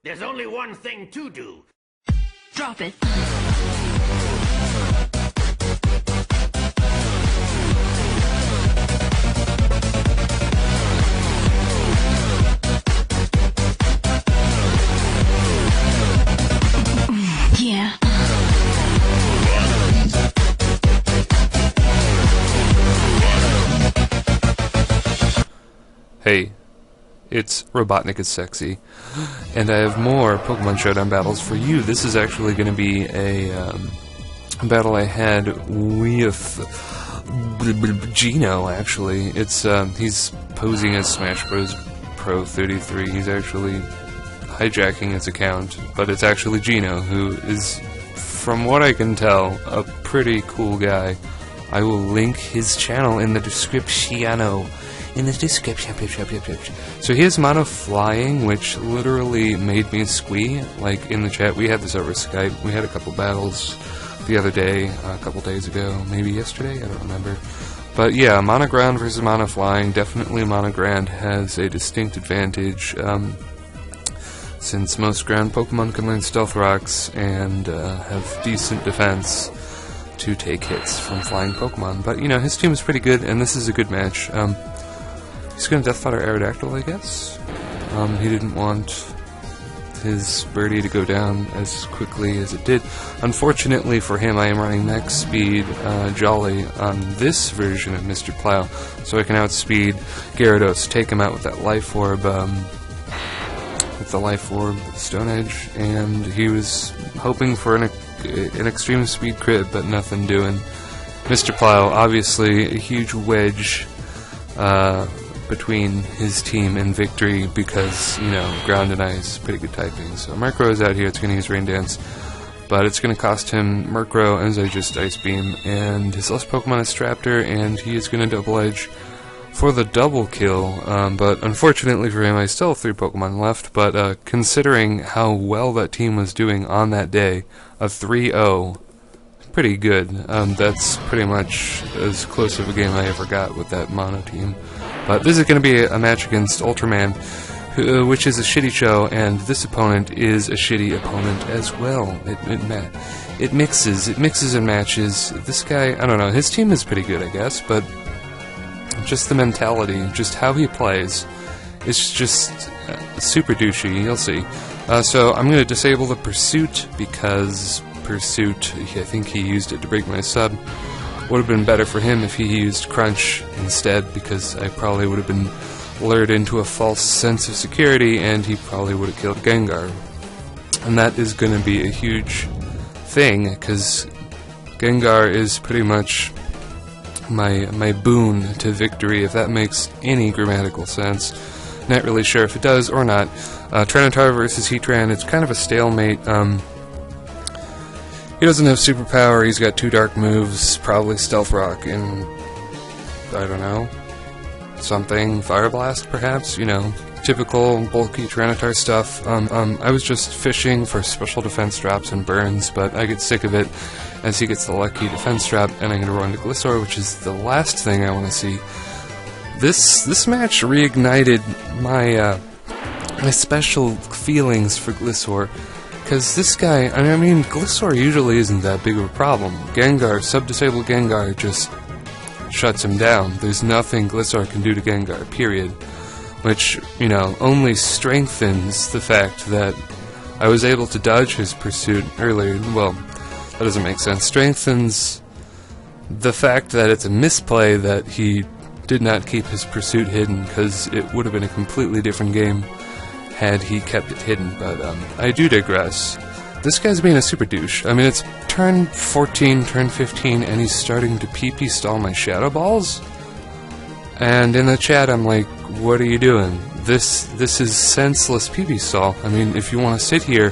There's only one thing to do. Drop it. Yeah. Hey, it's Robotnik is Sexy, and I have more Pokemon Showdown battles for you. This is actually going to be a battle I had with Gino, actually. It's he's posing as Smash Bros. Pro 33. He's actually hijacking his account, but it's actually Gino, who is, from what I can tell, a pretty cool guy. I will link his channel in the description. So he has Mono Flying, which literally made me squee. Like, in the chat, we had this over Skype. We had a couple battles the other day, a couple days ago, maybe yesterday, I don't remember. But yeah, Mono Ground versus Mono Flying. Definitely Mono Ground has a distinct advantage, since most ground Pokemon can learn Stealth Rocks and have decent defense to take hits from flying Pokemon. But, you know, his team is pretty good, and this is a good match. He's going to Death Fodder Aerodactyl, I guess. He didn't want his birdie to go down as quickly as it did. Unfortunately for him, I am running Max Speed Jolly on this version of Mr. Plow, so I can outspeed Gyarados, take him out with that Life Orb, Stone Edge, and he was hoping for an extreme speed crit, but nothing doing. Mr. Plow, obviously a huge wedge between his team and victory because, you know, Ground and Ice, pretty good typing. So Murkrow is out here, it's going to use Rain Dance, but it's going to cost him Murkrow as I just Ice Beam, and his last Pokemon is Straptor, and he is going to Double Edge for the double kill, but unfortunately for him, I still have 3 Pokemon left, but considering how well that team was doing on that day, a 3-0, pretty good. That's pretty much as close of a game I ever got with that mono team. But this is going to be a match against Ultraman, which is a shitty show, and this opponent is a shitty opponent as well. It mixes and matches. This guy, I don't know, his team is pretty good, I guess, but just the mentality, just how he plays, it's just super douchey, you'll see. So I'm going to disable the Pursuit, because Pursuit, I think he used it to break my sub. Would have been better for him if he used Crunch instead, because I probably would have been lured into a false sense of security, and he probably would have killed Gengar. And that is going to be a huge thing, because Gengar is pretty much my boon to victory, if that makes any grammatical sense. Not really sure if it does or not. Tyranitar versus Heatran, it's kind of a stalemate. He doesn't have superpower, he's got 2 dark moves, probably Stealth Rock and, I don't know, something, Fire Blast perhaps, you know, typical bulky Tyranitar stuff. I was just fishing for special defense drops and burns, but I get sick of it as he gets the lucky defense drop, and I'm going to run to Gliscor, which is the last thing I want to see. This match reignited my my special feelings for Gliscor, because this guy, I mean, Gliscor usually isn't that big of a problem. Gengar, sub-disabled Gengar just shuts him down. There's nothing Gliscor can do to Gengar, period. Which, you know, only strengthens the fact that I was able to dodge his Pursuit earlier. Well, that doesn't make sense. Strengthens the fact that it's a misplay that he did not keep his Pursuit hidden, because it would have been a completely different game had he kept it hidden. But I do digress. This guy's being a super douche. I mean, it's turn 14, turn 15, and he's starting to PP stall my Shadow Balls? And in the chat, I'm like, what are you doing? This is senseless PP stall. I mean, if you want to sit here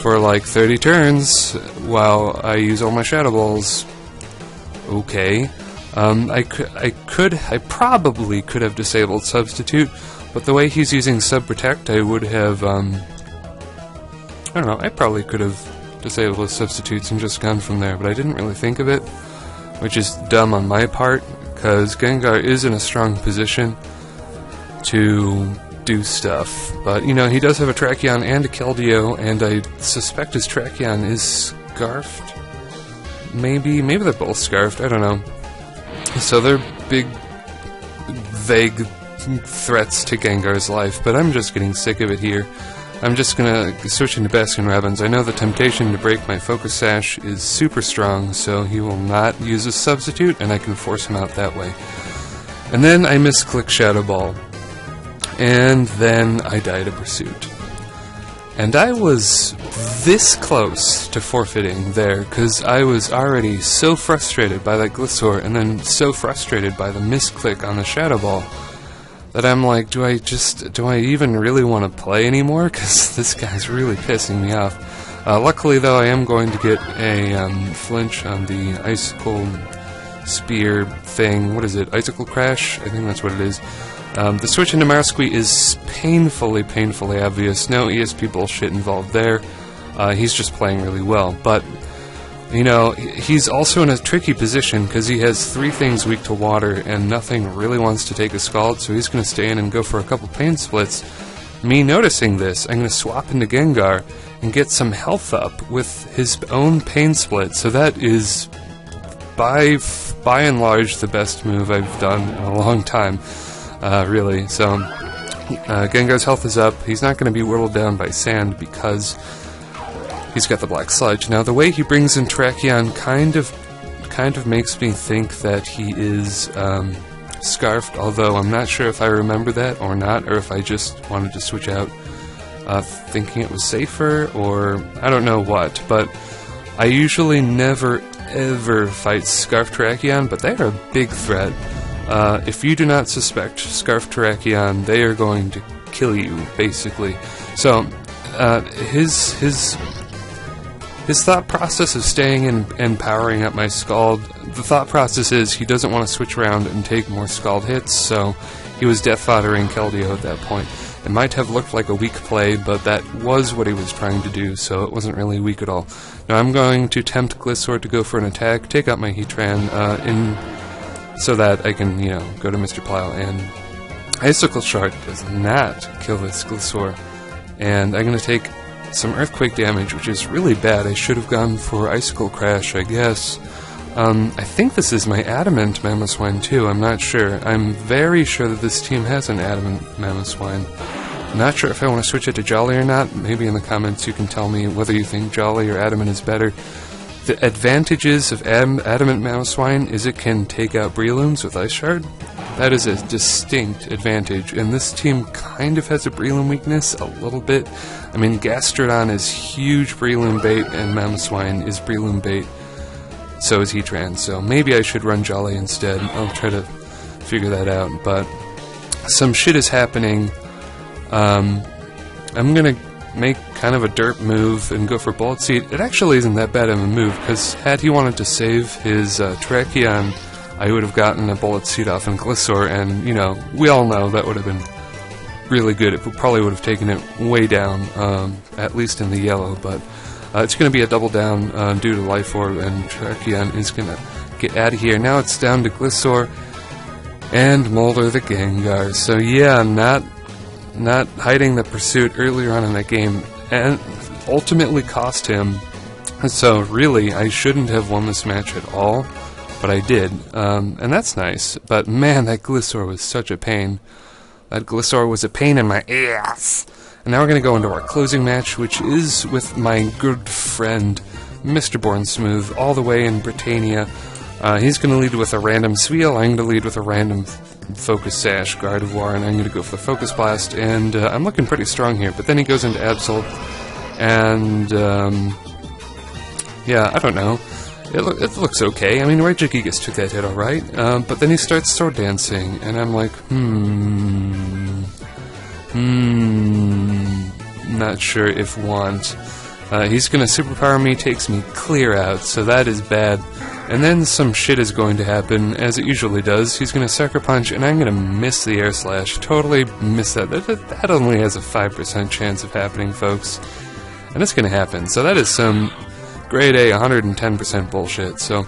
for like 30 turns while I use all my Shadow Balls, okay. I probably could have disabled Substitute, but the way he's using Sub Protect, I would have, I don't know, I probably could have disabled his substitutes and just gone from there, but I didn't really think of it, which is dumb on my part, because Gengar is in a strong position to do stuff. But, you know, he does have a Tracheon and a Keldeo, and I suspect his Tracheon is scarfed. Maybe they're both scarfed, I don't know. So they're big, vague threats to Gengar's life, but I'm just getting sick of it here. I'm just gonna switch into Baskin-Robbins. I know the temptation to break my Focus Sash is super strong, so he will not use a substitute, and I can force him out that way. And then I misclick Shadow Ball. And then I die to Pursuit. And I was this close to forfeiting there, because I was already so frustrated by that Gliscor, and then so frustrated by the misclick on the Shadow Ball, that I'm like, do I even really want to play anymore? Because this guy's really pissing me off. Luckily, though, I am going to get a flinch on the Icicle Spear thing. What is it? Icicle Crash? I think that's what it is. The switch into Marsquee is painfully obvious. No ESP bullshit involved there. He's just playing really well. But, you know, he's also in a tricky position because he has 3 things weak to water and nothing really wants to take a Scald, so he's going to stay in and go for a couple Pain Splits. Me noticing this, I'm going to swap into Gengar and get some health up with his own Pain Split. So that is, by and large, the best move I've done in a long time. Really. So, Gengar's health is up. He's not going to be whirled down by sand because he's got the Black Sludge. Now, the way he brings in Tracheon kind of makes me think that he is scarfed, although I'm not sure if I remember that or not, or if I just wanted to switch out thinking it was safer, or I don't know what, but I usually never ever fight Scarf Tracheon, but they are a big threat. If you do not suspect Scarf Tracheon, they are going to kill you, basically. So, his thought process of staying in and powering up my Scald, the thought process is he doesn't want to switch around and take more Scald hits, so he was death foddering Keldeo at that point. It might have looked like a weak play, but that was what he was trying to do, so it wasn't really weak at all. Now I'm going to tempt Gliscor to go for an attack, take out my Heatran, so that I can, you know, go to Mr. Plow, and Icicle Shard does not kill this Gliscor, and I'm going to take some Earthquake damage, which is really bad. I should have gone for Icicle Crash, I guess. I think this is my Adamant Mamoswine too, I'm not sure. I'm very sure that this team has an Adamant Mamoswine. I'm not sure if I want to switch it to Jolly or not. Maybe in the comments you can tell me whether you think Jolly or Adamant is better. The advantages of Adamant Mamoswine is it can take out Breloons with Ice Shard. That is a distinct advantage, and this team kind of has a Breloom weakness, a little bit. I mean, Gastrodon is huge Breloom bait, and Mamoswine is Breloom bait. So is Heatran, so maybe I should run Jolly instead. I'll try to figure that out, but some shit is happening. I'm gonna make kind of a derp move and go for Bullet Seed. It actually isn't that bad of a move, because had he wanted to save his Tracheon, I would have gotten a Bullet Seed off in Gliscor, and, you know, we all know that would have been really good. It probably would have taken it way down, at least in the yellow, but it's going to be a double down due to Life Orb, and Tracheon is going to get out of here. Now it's down to Gliscor and Molder the Gengar. So yeah, not hiding the Pursuit earlier on in that game, and ultimately cost him. So really, I shouldn't have won this match at all, but I did, and that's nice. But man, that Gliscor was such a pain. That Gliscor was a pain in my ass. And now we're going to go into our closing match, which is with my good friend, Mr. Born Smooth, all the way in Britannia. He's going to lead with a random Sweal, I'm going to lead with a random Focus Sash, Gardevoir, and I'm going to go for the Focus Blast, and I'm looking pretty strong here. But then he goes into Absol, and, yeah, I don't know. It looks okay. I mean, Regigigas took that hit alright, but then he starts Sword Dancing, and I'm like, not sure if want. He's gonna superpower me, takes me clear out, so that is bad. And then some shit is going to happen, as it usually does. He's gonna Sucker Punch, and I'm gonna miss the Air Slash. Totally miss that. That only has a 5% chance of happening, folks. And it's gonna happen. So that is some grade A 110% bullshit. So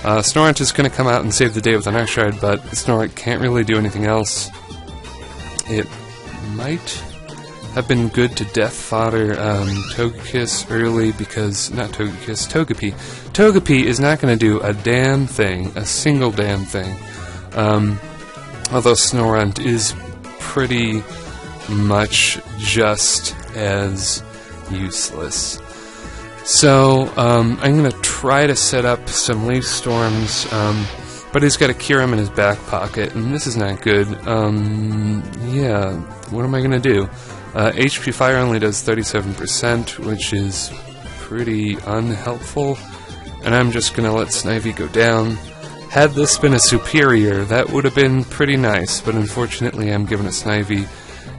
Snorlax is gonna come out and save the day with an Ice Shard, but Snorlax can't really do anything else. It might have been good to death fodder Togekiss early because... not Togekiss, Togepi. Togepi is not going to do a damn thing, a single damn thing. Although Snorunt is pretty much just as useless. So, I'm going to try to set up some Leaf Storms, but he's got a Kyurem in his back pocket, and this is not good. Yeah, what am I going to do? HP Fire only does 37%, which is pretty unhelpful, and I'm just going to let Snivy go down. Had this been a superior, that would have been pretty nice, but unfortunately I'm giving it Snivy,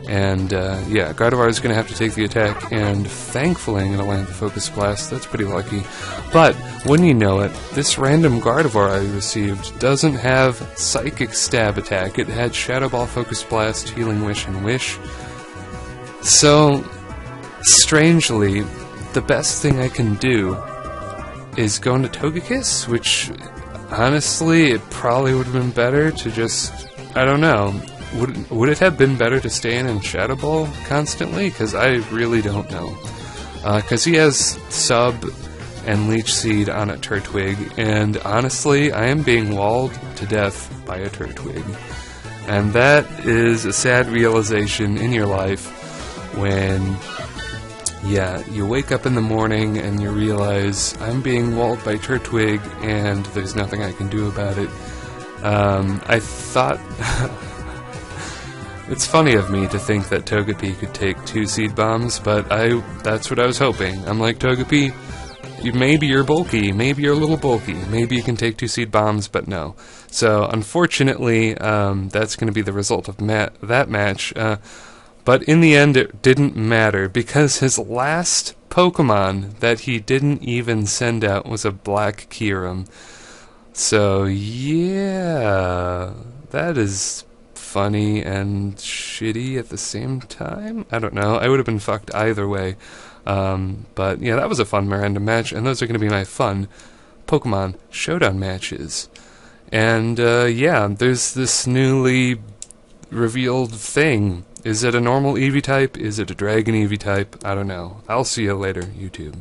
and yeah, Gardevoir is going to have to take the attack, and thankfully I'm going to land the Focus Blast. That's pretty lucky. But, when you know it, this random Gardevoir I received doesn't have Psychic Stab attack. It had Shadow Ball, Focus Blast, Healing Wish, and Wish. So, strangely, the best thing I can do is go into Togekiss, which, honestly, it probably would have been better to just, I don't know, would it have been better to stay in Shadow Ball constantly? Because I really don't know. Because he has Sub and Leech Seed on a Turtwig, and honestly, I am being walled to death by a Turtwig. And that is a sad realization in your life when, yeah, you wake up in the morning and you realize I'm being walled by Turtwig and there's nothing I can do about it. I thought... It's funny of me to think that Togepi could take 2 Seed Bombs, but that's what I was hoping. I'm like, Togepi, maybe you're bulky, maybe you're a little bulky, maybe you can take 2 Seed Bombs, but no. So, unfortunately, that's going to be the result of that match. But in the end, it didn't matter, because his last Pokemon that he didn't even send out was a Black Kyurem. So, yeah, that is funny and shitty at the same time? I don't know. I would have been fucked either way. But, yeah, that was a fun random match, and those are going to be my fun Pokemon Showdown matches. And, yeah, there's this newly revealed thing. Is it a normal Eevee type? Is it a Dragon Eevee type? I don't know. I'll see you later, YouTube.